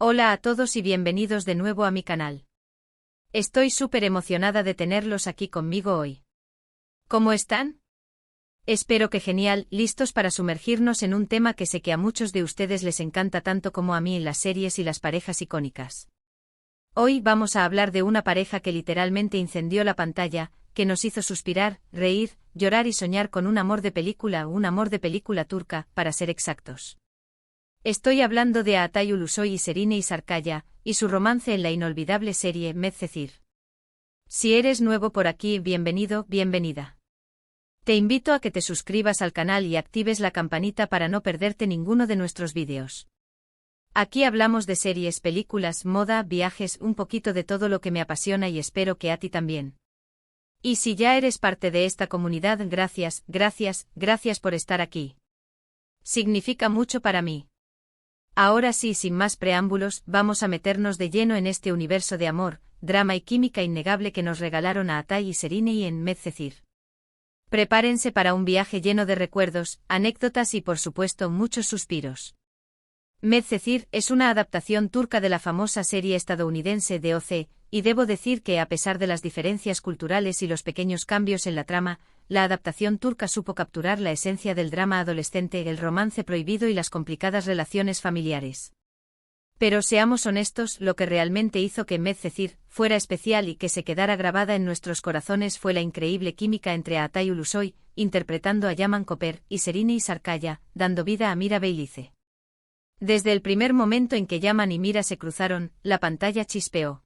Hola a todos y bienvenidos de nuevo a mi canal. Estoy súper emocionada de tenerlos aquí conmigo hoy. ¿Cómo están? Espero que genial, listos para sumergirnos en un tema que sé que a muchos de ustedes les encanta tanto como a mí en las series y las parejas icónicas. Hoy vamos a hablar de una pareja que literalmente incendió la pantalla, que nos hizo suspirar, reír, llorar y soñar con un amor de película turca, para ser exactos. Estoy hablando de Atay Ulusoy y Serine Sarıkaya, y su romance en la inolvidable serie Medcezir. Si eres nuevo por aquí, bienvenido, bienvenida. Te invito a que te suscribas al canal y actives la campanita para no perderte ninguno de nuestros vídeos. Aquí hablamos de series, películas, moda, viajes, un poquito de todo lo que me apasiona y espero que a ti también. Y si ya eres parte de esta comunidad, gracias por estar aquí. Significa mucho para mí. Ahora sí, sin más preámbulos, vamos a meternos de lleno en este universo de amor, drama y química innegable que nos regalaron a Atay y Serine en Medcezir. Prepárense para un viaje lleno de recuerdos, anécdotas y por supuesto muchos suspiros. Medcezir es una adaptación turca de la famosa serie estadounidense de OC, y debo decir que a pesar de las diferencias culturales y los pequeños cambios en la trama, la adaptación turca supo capturar la esencia del drama adolescente, el romance prohibido y las complicadas relaciones familiares. Pero seamos honestos, lo que realmente hizo que Medcezir fuera especial y que se quedara grabada en nuestros corazones fue la increíble química entre Atay Ulusoy, interpretando a Yaman Koper, y Serine Sarıkaya, dando vida a Mira Beylice. Desde el primer momento en que Yaman y Mira se cruzaron, la pantalla chispeó.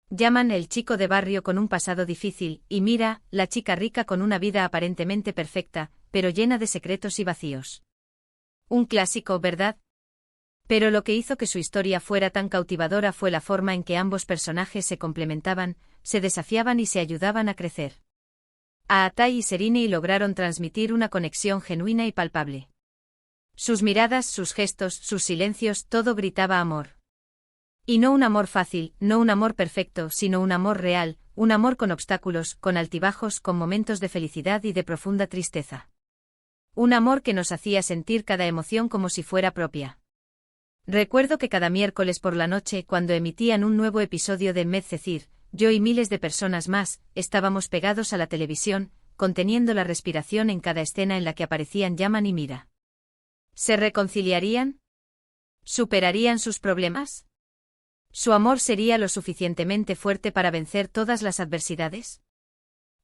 Yaman, el chico de barrio con un pasado difícil, y Mira, la chica rica con una vida aparentemente perfecta, pero llena de secretos y vacíos. Un clásico, ¿verdad? Pero lo que hizo que su historia fuera tan cautivadora fue la forma en que ambos personajes se complementaban, se desafiaban y se ayudaban a crecer. A Atay y Serine lograron transmitir una conexión genuina y palpable. Sus miradas, sus gestos, sus silencios, todo gritaba amor. Y no un amor fácil, no un amor perfecto, sino un amor real, un amor con obstáculos, con altibajos, con momentos de felicidad y de profunda tristeza. Un amor que nos hacía sentir cada emoción como si fuera propia. Recuerdo que cada miércoles por la noche, cuando emitían un nuevo episodio de Medcezir, yo y miles de personas más, estábamos pegados a la televisión, conteniendo la respiración en cada escena en la que aparecían Yaman y Mira. ¿Se reconciliarían? ¿Superarían sus problemas? ¿Su amor sería lo suficientemente fuerte para vencer todas las adversidades?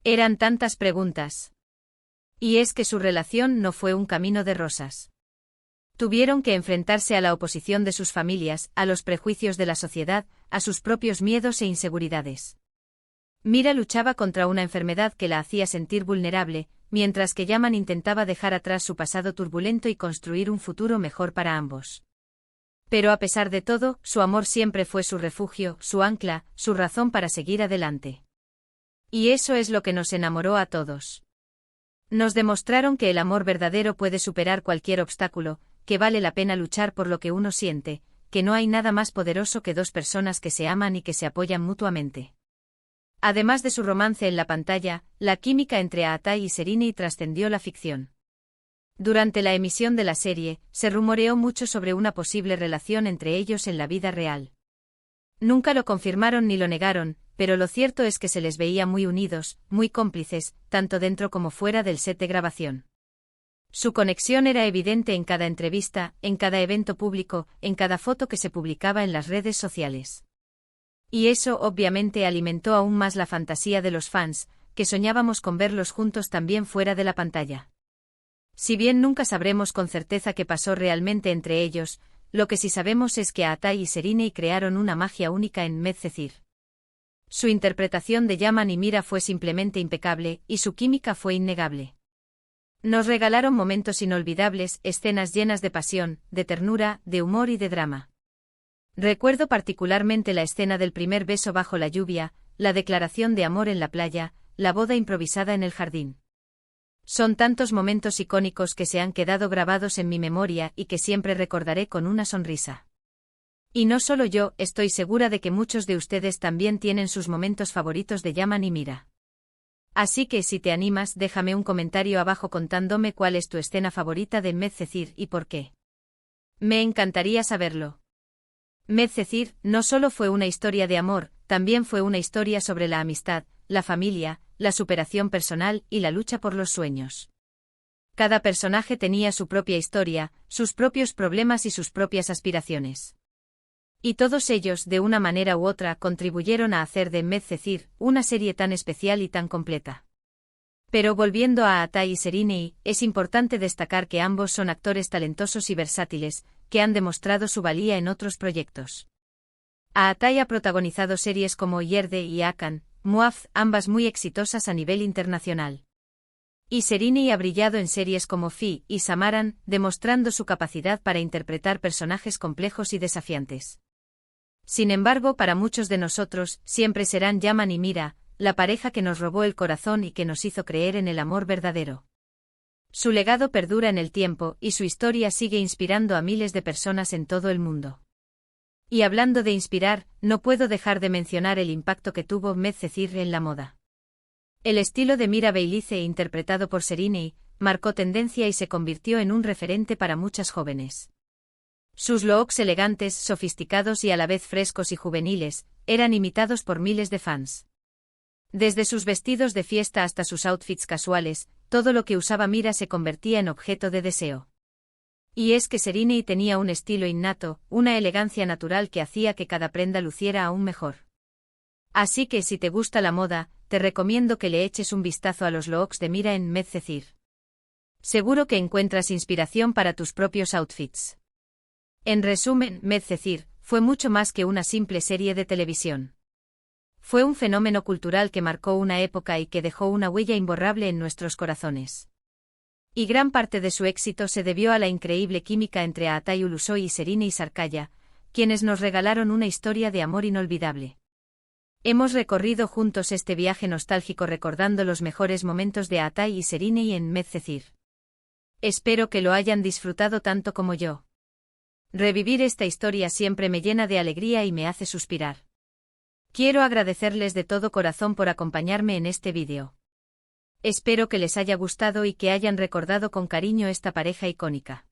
Eran tantas preguntas. Y es que su relación no fue un camino de rosas. Tuvieron que enfrentarse a la oposición de sus familias, a los prejuicios de la sociedad, a sus propios miedos e inseguridades. Mira luchaba contra una enfermedad que la hacía sentir vulnerable, mientras que Yaman intentaba dejar atrás su pasado turbulento y construir un futuro mejor para ambos. Pero a pesar de todo, su amor siempre fue su refugio, su ancla, su razón para seguir adelante. Y eso es lo que nos enamoró a todos. Nos demostraron que el amor verdadero puede superar cualquier obstáculo, que vale la pena luchar por lo que uno siente, que no hay nada más poderoso que dos personas que se aman y que se apoyan mutuamente. Además de su romance en la pantalla, la química entre Atay y Serine trascendió la ficción. Durante la emisión de la serie, se rumoreó mucho sobre una posible relación entre ellos en la vida real. Nunca lo confirmaron ni lo negaron, pero lo cierto es que se les veía muy unidos, muy cómplices, tanto dentro como fuera del set de grabación. Su conexión era evidente en cada entrevista, en cada evento público, en cada foto que se publicaba en las redes sociales. Y eso obviamente alimentó aún más la fantasía de los fans, que soñábamos con verlos juntos también fuera de la pantalla. Si bien nunca sabremos con certeza qué pasó realmente entre ellos, lo que sí sabemos es que Atay y Serine crearon una magia única en Medcezir. Su interpretación de Yaman y Mira fue simplemente impecable, y su química fue innegable. Nos regalaron momentos inolvidables, escenas llenas de pasión, de ternura, de humor y de drama. Recuerdo particularmente la escena del primer beso bajo la lluvia, la declaración de amor en la playa, la boda improvisada en el jardín. Son tantos momentos icónicos que se han quedado grabados en mi memoria y que siempre recordaré con una sonrisa. Y no solo yo, estoy segura de que muchos de ustedes también tienen sus momentos favoritos de Yaman y Mira. Así que si te animas, déjame un comentario abajo contándome cuál es tu escena favorita de Medcezir y por qué. Me encantaría saberlo. Medcezir no solo fue una historia de amor, también fue una historia sobre la amistad, la familia, la superación personal y la lucha por los sueños. Cada personaje tenía su propia historia, sus propios problemas y sus propias aspiraciones. Y todos ellos, de una manera u otra, contribuyeron a hacer de Medcezir una serie tan especial y tan completa. Pero volviendo a Aatai y Serinei, es importante destacar que ambos son actores talentosos y versátiles, que han demostrado su valía en otros proyectos. Aatai ha protagonizado series como Yerde y Akan, Muaf, ambas muy exitosas a nivel internacional. Y Serinei ha brillado en series como Fi y Samaran, demostrando su capacidad para interpretar personajes complejos y desafiantes. Sin embargo, para muchos de nosotros, siempre serán Yaman y Mira, la pareja que nos robó el corazón y que nos hizo creer en el amor verdadero. Su legado perdura en el tiempo, y su historia sigue inspirando a miles de personas en todo el mundo. Y hablando de inspirar, no puedo dejar de mencionar el impacto que tuvo Medcezir en la moda. El estilo de Mira Beilice, interpretado por Serinei, marcó tendencia y se convirtió en un referente para muchas jóvenes. Sus looks elegantes, sofisticados y a la vez frescos y juveniles, eran imitados por miles de fans. Desde sus vestidos de fiesta hasta sus outfits casuales, todo lo que usaba Mira se convertía en objeto de deseo. Y es que Serinei tenía un estilo innato, una elegancia natural que hacía que cada prenda luciera aún mejor. Así que si te gusta la moda, te recomiendo que le eches un vistazo a los looks de Mira en Medcezir. Seguro que encuentras inspiración para tus propios outfits. En resumen, Medcezir fue mucho más que una simple serie de televisión. Fue un fenómeno cultural que marcó una época y que dejó una huella imborrable en nuestros corazones. Y gran parte de su éxito se debió a la increíble química entre Aatai Ulusoy y Serinei Sarkaya, quienes nos regalaron una historia de amor inolvidable. Hemos recorrido juntos este viaje nostálgico recordando los mejores momentos de Aatai y Serinei en Medcezir. Espero que lo hayan disfrutado tanto como yo. Revivir esta historia siempre me llena de alegría y me hace suspirar. Quiero agradecerles de todo corazón por acompañarme en este vídeo. Espero que les haya gustado y que hayan recordado con cariño esta pareja icónica.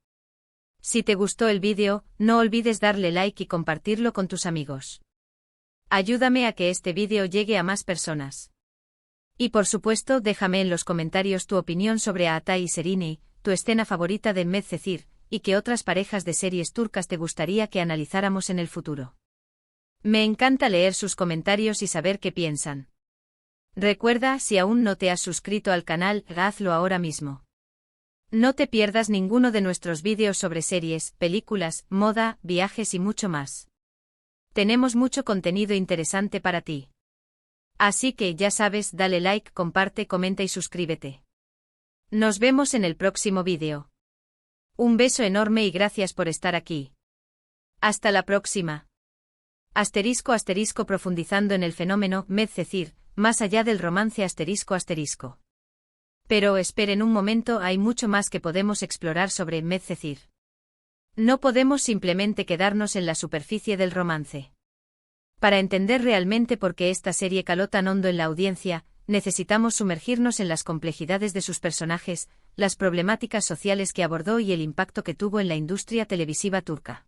Si te gustó el vídeo, no olvides darle like y compartirlo con tus amigos. Ayúdame a que este vídeo llegue a más personas. Y por supuesto, déjame en los comentarios tu opinión sobre Aatai y Serinei, tu escena favorita de Medcezir, y qué otras parejas de series turcas te gustaría que analizáramos en el futuro. Me encanta leer sus comentarios y saber qué piensan. Recuerda, si aún no te has suscrito al canal, hazlo ahora mismo. No te pierdas ninguno de nuestros vídeos sobre series, películas, moda, viajes y mucho más. Tenemos mucho contenido interesante para ti. Así que ya sabes, dale like, comparte, comenta y suscríbete. Nos vemos en el próximo vídeo. Un beso enorme y gracias por estar aquí. Hasta la próxima. *** profundizando en el fenómeno Medcezir, más allá del romance ***. Pero esperen un momento, hay mucho más que podemos explorar sobre Medcezir. No podemos simplemente quedarnos en la superficie del romance. Para entender realmente por qué esta serie caló tan hondo en la audiencia, necesitamos sumergirnos en las complejidades de sus personajes, las problemáticas sociales que abordó y el impacto que tuvo en la industria televisiva turca.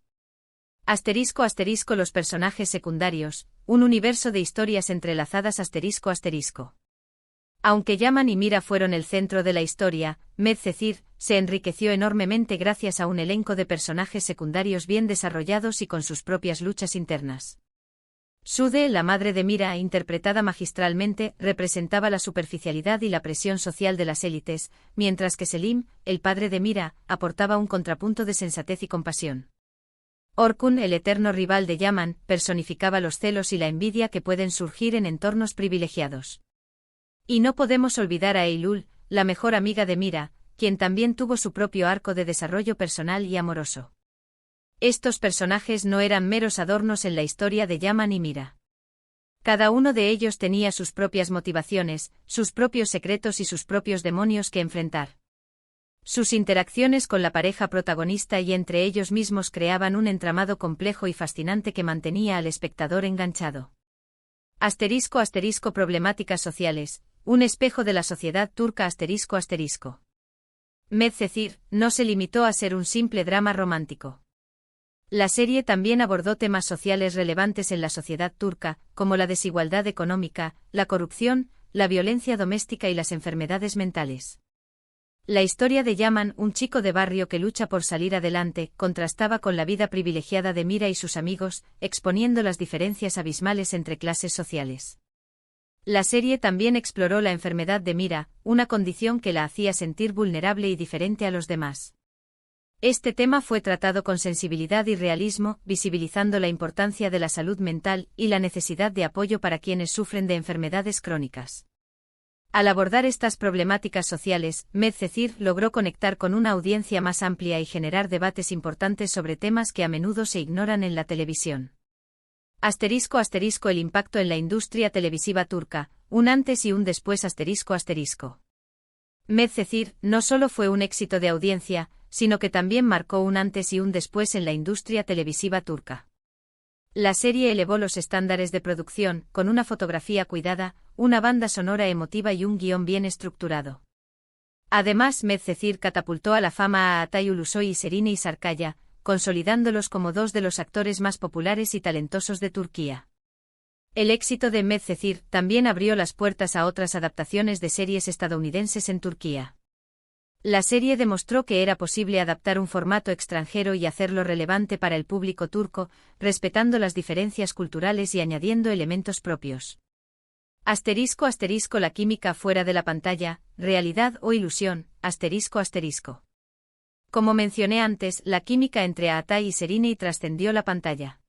*** Los personajes secundarios, un universo de historias entrelazadas ***. Aunque Yaman y Mira fueron el centro de la historia, Medcezir se enriqueció enormemente gracias a un elenco de personajes secundarios bien desarrollados y con sus propias luchas internas. Sude, la madre de Mira, interpretada magistralmente, representaba la superficialidad y la presión social de las élites, mientras que Selim, el padre de Mira, aportaba un contrapunto de sensatez y compasión. Orkun, el eterno rival de Yaman, personificaba los celos y la envidia que pueden surgir en entornos privilegiados. Y no podemos olvidar a Eylül, la mejor amiga de Mira, quien también tuvo su propio arco de desarrollo personal y amoroso. Estos personajes no eran meros adornos en la historia de Yaman y Mira. Cada uno de ellos tenía sus propias motivaciones, sus propios secretos y sus propios demonios que enfrentar. Sus interacciones con la pareja protagonista y entre ellos mismos creaban un entramado complejo y fascinante que mantenía al espectador enganchado. *** Problemáticas sociales, un espejo de la sociedad turca ***. Medcezir no se limitó a ser un simple drama romántico. La serie también abordó temas sociales relevantes en la sociedad turca, como la desigualdad económica, la corrupción, la violencia doméstica y las enfermedades mentales. La historia de Yaman, un chico de barrio que lucha por salir adelante, contrastaba con la vida privilegiada de Mira y sus amigos, exponiendo las diferencias abismales entre clases sociales. La serie también exploró la enfermedad de Mira, una condición que la hacía sentir vulnerable y diferente a los demás. Este tema fue tratado con sensibilidad y realismo, visibilizando la importancia de la salud mental y la necesidad de apoyo para quienes sufren de enfermedades crónicas. Al abordar estas problemáticas sociales, Medcezir logró conectar con una audiencia más amplia y generar debates importantes sobre temas que a menudo se ignoran en la televisión. *** El impacto en la industria televisiva turca, un antes y un después. Medcezir no solo fue un éxito de audiencia, sino que también marcó un antes y un después en la industria televisiva turca. La serie elevó los estándares de producción, con una fotografía cuidada, una banda sonora emotiva y un guión bien estructurado. Además, Medcezir catapultó a la fama a Atay Ulusoy y Serine Sarkaya, consolidándolos como dos de los actores más populares y talentosos de Turquía. El éxito de Medcezir también abrió las puertas a otras adaptaciones de series estadounidenses en Turquía. La serie demostró que era posible adaptar un formato extranjero y hacerlo relevante para el público turco, respetando las diferencias culturales y añadiendo elementos propios. *** La química fuera de la pantalla, realidad o ilusión. *** Como mencioné antes, la química entre Atay y Serine trascendió la pantalla.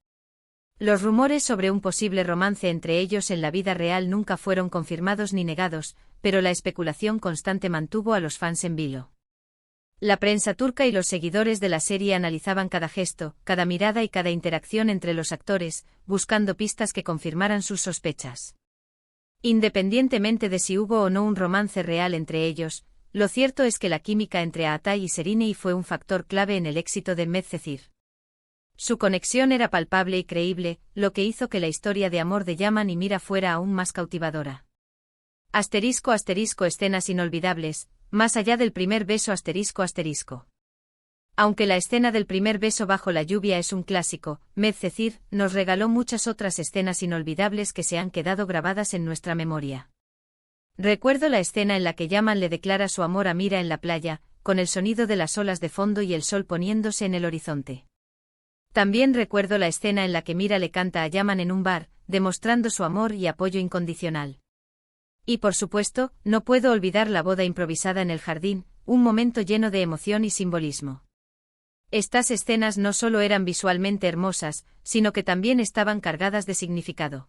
Los rumores sobre un posible romance entre ellos en la vida real nunca fueron confirmados ni negados, pero la especulación constante mantuvo a los fans en vilo. La prensa turca y los seguidores de la serie analizaban cada gesto, cada mirada y cada interacción entre los actores, buscando pistas que confirmaran sus sospechas. Independientemente de si hubo o no un romance real entre ellos, lo cierto es que la química entre Atay y Serine fue un factor clave en el éxito de Medcezir. Su conexión era palpable y creíble, lo que hizo que la historia de amor de Yaman y Mira fuera aún más cautivadora. *** Escenas inolvidables, más allá del primer beso. Aunque la escena del primer beso bajo la lluvia es un clásico, Medcezir nos regaló muchas otras escenas inolvidables que se han quedado grabadas en nuestra memoria. Recuerdo la escena en la que Yaman le declara su amor a Mira en la playa, con el sonido de las olas de fondo y el sol poniéndose en el horizonte. También recuerdo la escena en la que Mira le canta a Yaman en un bar, demostrando su amor y apoyo incondicional. Y por supuesto, no puedo olvidar la boda improvisada en el jardín, un momento lleno de emoción y simbolismo. Estas escenas no solo eran visualmente hermosas, sino que también estaban cargadas de significado.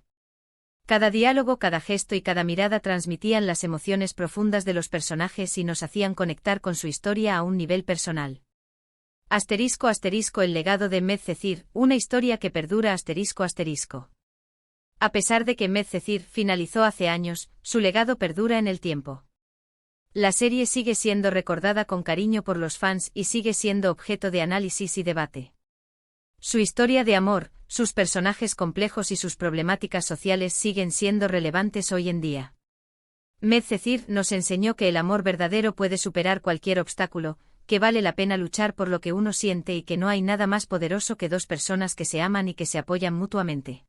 Cada diálogo, cada gesto y cada mirada transmitían las emociones profundas de los personajes y nos hacían conectar con su historia a un nivel personal. El legado de Medcezir, una historia que perdura. A pesar de que Medcezir finalizó hace años, su legado perdura en el tiempo. La serie sigue siendo recordada con cariño por los fans y sigue siendo objeto de análisis y debate. Su historia de amor, sus personajes complejos y sus problemáticas sociales siguen siendo relevantes hoy en día. Medcezir nos enseñó que el amor verdadero puede superar cualquier obstáculo, que vale la pena luchar por lo que uno siente y que no hay nada más poderoso que dos personas que se aman y que se apoyan mutuamente.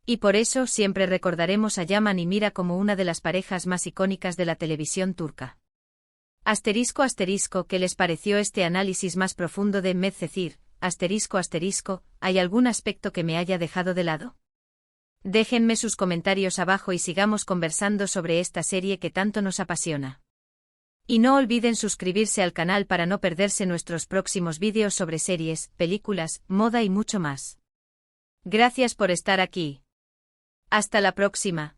Y por eso siempre recordaremos a Yaman y Mira como una de las parejas más icónicas de la televisión turca. ¿Qué les pareció este análisis más profundo de Medcezir? ¿Hay algún aspecto que me haya dejado de lado? Déjenme sus comentarios abajo y sigamos conversando sobre esta serie que tanto nos apasiona. Y no olviden suscribirse al canal para no perderse nuestros próximos vídeos sobre series, películas, moda y mucho más. Gracias por estar aquí. Hasta la próxima.